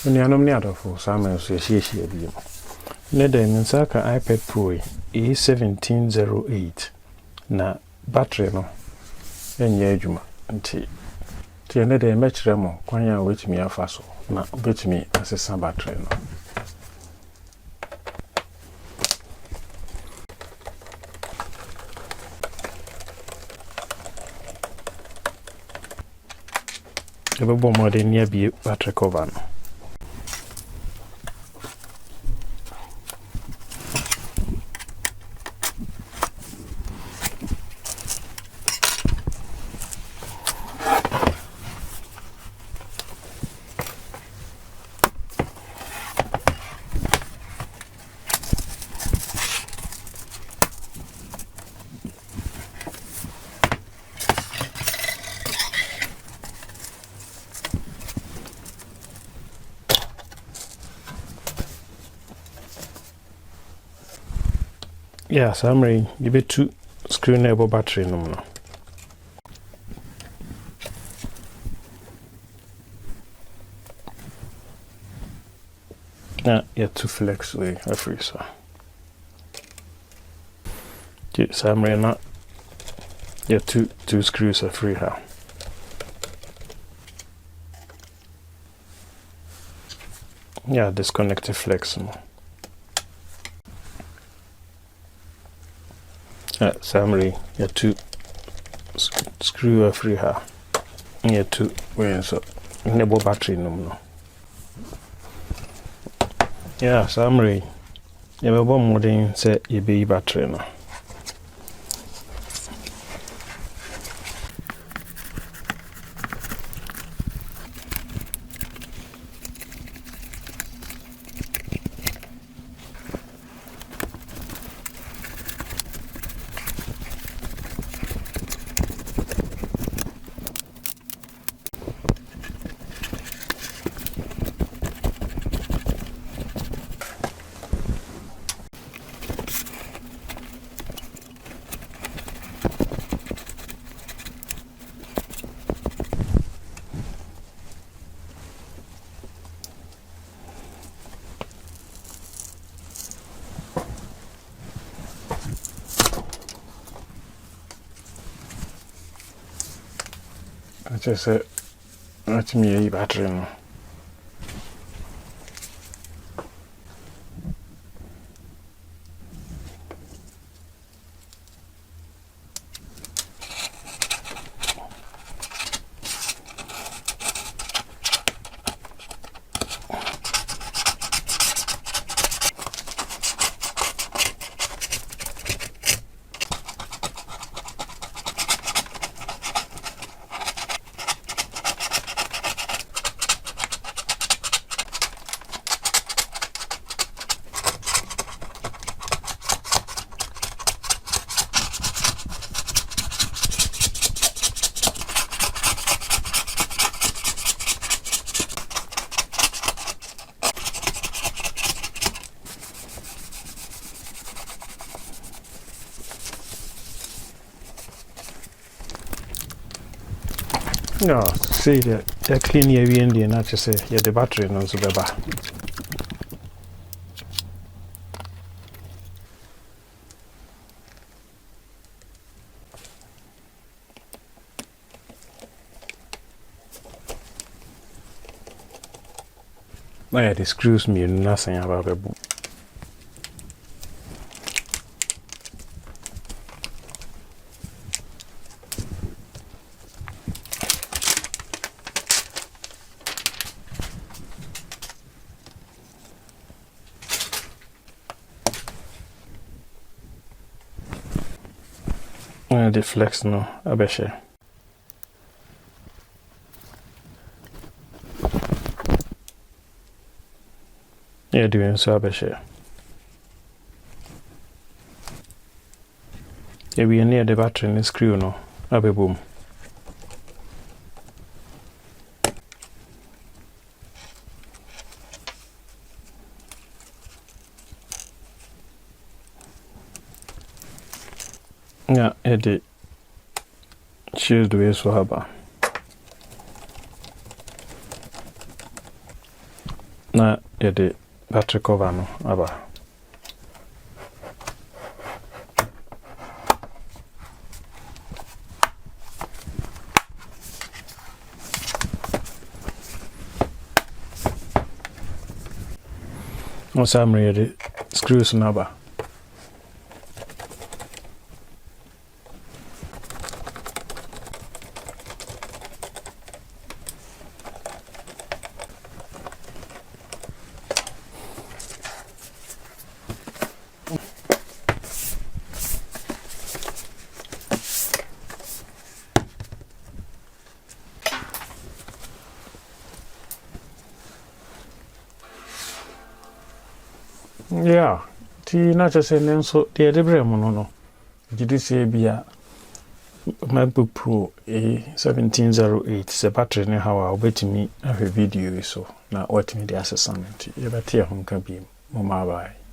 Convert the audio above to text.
Nuanom ne adɔfo Samuel so yɛhyia bi. Ne da nsa ka iPad Pro A1708 na battery no ɛnyɛ adwuma nti ne da mɛkyerɛ mo kwan a wetumi afa so na betumi asesa battery no. Ebebo mode ne abi battery cover no. Yeah, summary, you bet two screw neighbor battery no. Now, yeah, two flex way, a free so. Summary, not yeah, two screws are free here. Yeah, disconnect the flex no. Summary, yeah, two screw are free here. Yeah, two way so enable battery no. Yeah, summary. Yeah, we bomb modern say you be battery no. I just said, let me a battery no. No, see that clean your Indian, not to say, yeah, the battery no so beba. Yeah, the screws me nothing about the book. The flex no, abeshe. Yeah, doing so abeshe. Yeah, we are near the battery and the screw no, abe boom. Yeah, it choose the way so haba. na yɛde battery cover no aba. Also, I'm ready. Screws number. Yeah, not just an so the delivery mono. Did you say be a MacBook Pro A1708? The battery in how I'll bet me a video so now what me the assessment. You bet here home can be mama by.